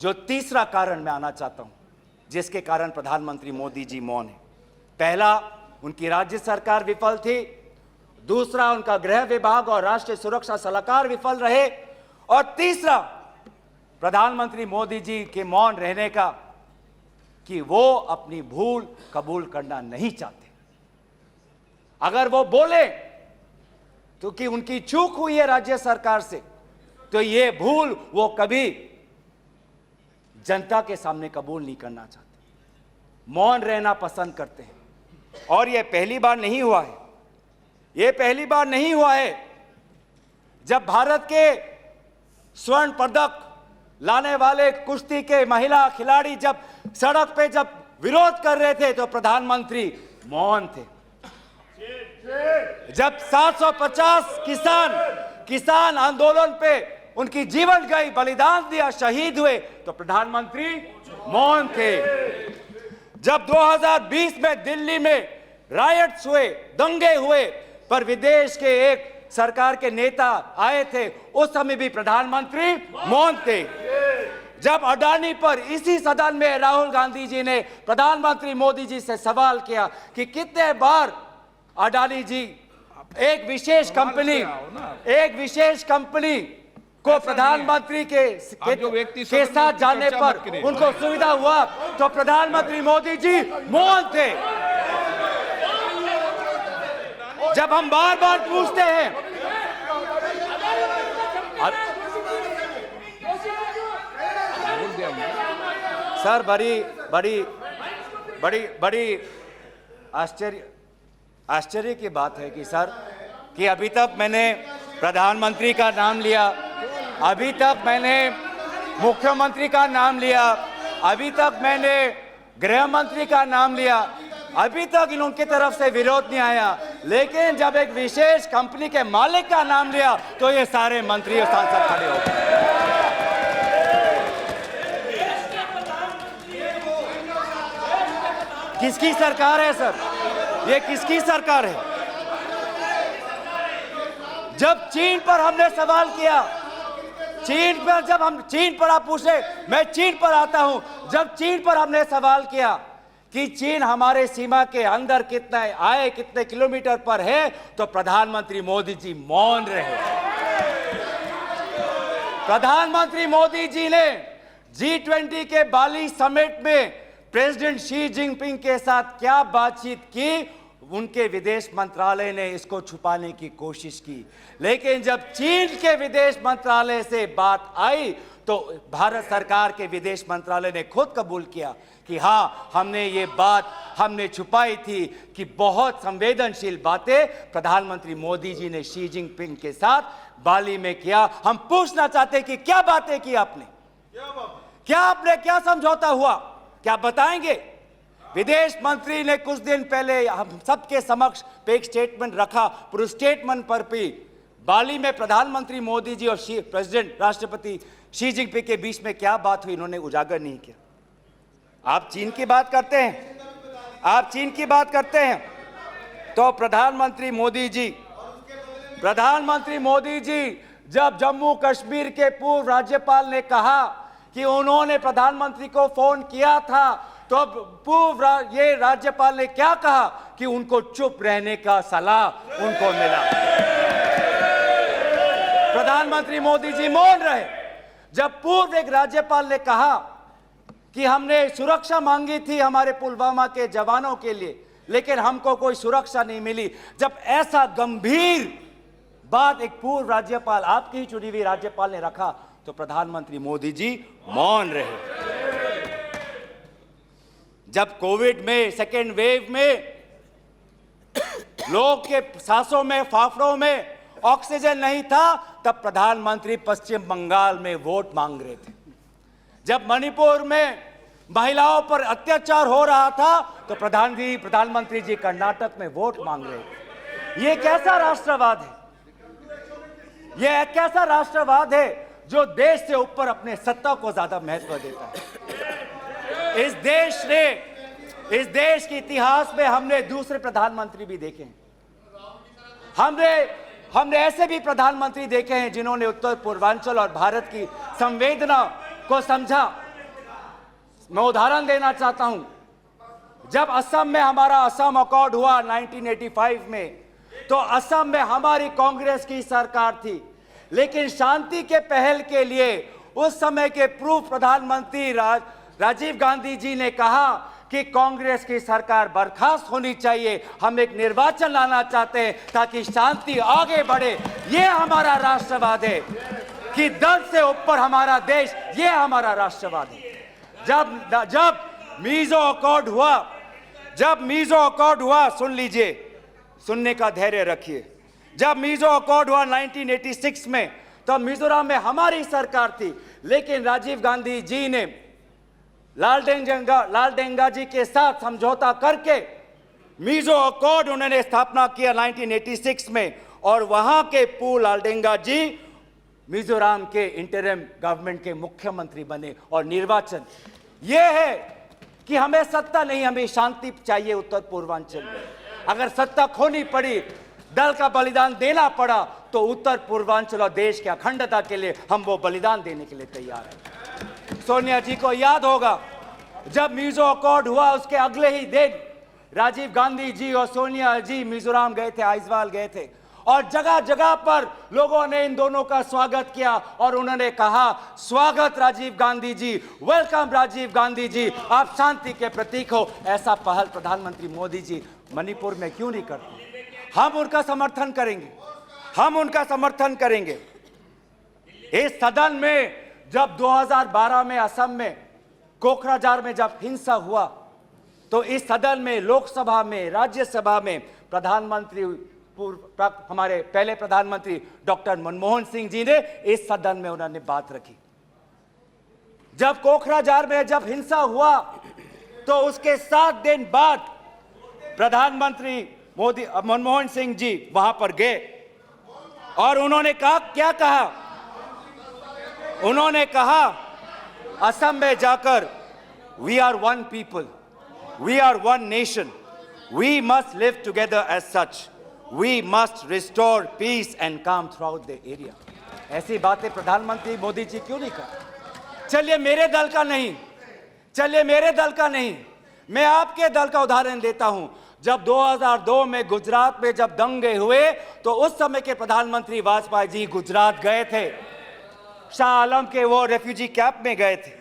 जो तीसरा कारण मैं आना चाहता हूं, जिसके कारण प्रधानमंत्री मोदी जी मौन है। पहला, उनकी राज्य सरकार विफल थी। दूसरा, उनका गृह विभाग और राष्ट्रीय सुरक्षा सलाहकार विफल रहे। और तीसरा, प्रधानमंत्री मोदी जी के मौन रहने का कि वो अपनी भूल कबूल करना नहीं चाहते। अगर वो बोले तो कि उनकी चूक हुई है राज्य सरकार से, तो ये भूल वो कभी जनता के सामने कबूल नहीं करना चाहते, मौन रहना पसंद करते हैं। और ये पहली बार नहीं हुआ है, ये पहली बार नहीं हुआ है जब भारत के स्वर्ण पदक लाने वाले कुश्ती के महिला खिलाड़ी जब सड़क पे जब विरोध कर रहे थे तो प्रधानमंत्री मौन थे। जब 750 किसान आंदोलन पे उनकी जीवन गई, बलिदान दिया, शहीद हुए, तो प्रधानमंत्री मौन थे। जब 2020 में दिल्ली में रायट्स हुए, दंगे हुए, पर विदेश के एक सरकार के नेता आए थे, उस समय भी प्रधानमंत्री मौन थे। जब अडानी पर इसी सदन में राहुल गांधी जी ने प्रधानमंत्री मोदी जी से सवाल किया कि कितने बार अडानी जी एक विशेष कंपनी को प्रधानमंत्री के साथ जाने पर उनको सुविधा हुआ, तो प्रधानमंत्री मोदी जी मौन थे। जब हम बार बार पूछते हैं, सर बड़ी आश्चर्य की बात है कि सर कि अभी तक मैंने प्रधानमंत्री का नाम लिया, अभी तक मैंने मुख्यमंत्री का नाम लिया, अभी तक मैंने गृह मंत्री का नाम लिया, अभी तक इनकी तरफ से विरोध नहीं आया, लेकिन जब एक विशेष कंपनी के मालिक का नाम लिया तो ये सारे मंत्री और सांसद खड़े हो गए। किसकी सरकार है सर? ये किसकी सरकार है? जब चीन पर हमने सवाल किया, चीन पर आप पूछे, मैं चीन पर आता हूं, जब चीन पर हमने सवाल किया कि चीन हमारे सीमा के अंदर कितने किलोमीटर पर है, तो प्रधानमंत्री मोदी जी मौन रहे। प्रधानमंत्री मोदी जी ने G20 के बाली समिट में प्रेसिडेंट शी जिनपिंग के साथ क्या बातचीत की, उनके विदेश मंत्रालय ने इसको छुपाने की कोशिश की, लेकिन जब चीन के विदेश मंत्रालय से बात आई तो भारत सरकार के विदेश मंत्रालय ने खुद कबूल किया कि हाँ, हमने ये बात छुपाई थी कि बहुत संवेदनशील बातें प्रधानमंत्री मोदी जी ने शी जिनपिंग के साथ बाली में किया। हम पूछना चाहते कि क्या बातें की आपने, क्या समझौता हुआ, क्या बताएंगे? विदेश मंत्री ने कुछ दिन पहले हम सबके समक्ष एक स्टेटमेंट रखा, पर उस स्टेटमेंट पर भी बाली में प्रधानमंत्री मोदी जी और प्रेसिडेंट राष्ट्रपति शी जिनपिंग के बीच में क्या बात हुई, इन्होंने उजागर नहीं किया। आप चीन की बात करते हैं, तो प्रधानमंत्री मोदी जी जब जम्मू कश्मीर के पूर्व राज्यपाल ने कहा कि उन्होंने प्रधानमंत्री को फोन किया था, तो पूर्व ये राज्यपाल ने क्या कहा कि उनको चुप रहने का सलाह उनको मिला। प्रधानमंत्री मोदी जी मौन रहे। जब पूर्व एक राज्यपाल ने कहा कि हमने सुरक्षा मांगी थी हमारे पुलवामा के जवानों के लिए, लेकिन हमको कोई सुरक्षा नहीं मिली, जब ऐसा गंभीर बात एक पूर्व राज्यपाल, आपकी ही चुनी हुई राज्यपाल ने रखा, तो प्रधानमंत्री मोदी जी मौन रहे। जब कोविड में सेकेंड वेव में लोग के सांसों में, फाफड़ों में ऑक्सीजन नहीं था, तब प्रधानमंत्री पश्चिम बंगाल में वोट मांग रहे थे। जब मणिपुर में महिलाओं पर अत्याचार हो रहा था, तो प्रधानमंत्री जी कर्नाटक में वोट मांग रहे थे। ये कैसा राष्ट्रवाद है? ये कैसा राष्ट्रवाद है जो देश से ऊपर अपने सत्ता को ज्यादा महत्व देता है? इस देश के इतिहास में हमने दूसरे प्रधानमंत्री भी देखे हैं। हमने ऐसे भी प्रधानमंत्री देखे हैं जिन्होंने उत्तर पूर्वांचल और भारत की संवेदना को समझा मैं उदाहरण देना चाहता हूं, जब असम में हमारा असम अकॉर्ड हुआ 1985 में, तो असम में हमारी कांग्रेस की सरकार थी, लेकिन शांति के पहल के लिए उस समय के पूर्व प्रधानमंत्री राजीव गांधी जी ने कहा कि कांग्रेस की सरकार बर्खास्त होनी चाहिए, हम एक निर्वाचन लाना चाहते हैं ताकि शांति आगे बढ़े। ये हमारा राष्ट्रवाद है कि दल से ऊपर हमारा देश, ये हमारा राष्ट्रवाद है। जब मीजो अकॉर्ड हुआ, सुन लीजिए, सुनने का धैर्य रखिए। जब मीजो अकॉर्ड हुआ 1986 में, तो मिजोरम में हमारी सरकार थी, लेकिन राजीव गांधी जी ने लालडेंगा जी के साथ समझौता करके मीजो अकॉर्ड उन्होंने स्थापना किया 1986 में, और वहां के पू लालडेंगा जी मिजोरम के इंटरिम गवर्नमेंट के मुख्यमंत्री बने। और निर्वाचन यह है कि हमें सत्ता नहीं, हमें शांति चाहिए उत्तर पूर्वांचल में। अगर सत्ता खोनी पड़ी, दल का बलिदान देना पड़ा, तो उत्तर पूर्वांचल और देश की अखंडता के लिए हम वो बलिदान देने के लिए तैयार हैं। सोनिया जी को याद होगा, जब मीजो अकॉर्ड हुआ उसके अगले ही दिन राजीव गांधी जी और सोनिया जी मिजोरम गए थे, आइजवाल गए थे, और जगह जगह पर लोगों ने इन दोनों का स्वागत किया और उन्होंने कहा, स्वागत राजीव गांधी जी, वेलकम राजीव गांधी जी, आप शांति के प्रतीक हो। ऐसा पहल प्रधानमंत्री मोदी जी मणिपुर में क्यों नहीं करते? हम उनका समर्थन करेंगे, हम उनका समर्थन करेंगे। इस सदन में जब 2012 में असम में कोकराझार में जब हिंसा हुआ, तो इस सदन में, लोकसभा में, राज्यसभा में प्रधानमंत्री, हमारे पहले प्रधानमंत्री डॉक्टर मनमोहन सिंह जी ने इस सदन में उन्होंने बात रखी। जब कोकराझार में जब हिंसा हुआ, तो उसके 7 दिन बाद प्रधानमंत्री मनमोहन सिंह जी वहां पर गए और उन्होंने कहा, क्या कहा? उन्होंने कहा असम में जाकर, we are one people, we are one nation, we must live together as such, we must restore peace and calm throughout the area. ऐसी बातें प्रधानमंत्री मोदी जी क्यों नहीं कर? चलिए मेरे दल का नहीं, मैं आपके दल का उदाहरण देता हूं। जब 2002 में गुजरात में जब दंगे हुए, तो उस समय के प्रधानमंत्री वाजपेयी जी गुजरात गए थे, शाह आलम के वो रेफ्यूजी कैंप में गए थे।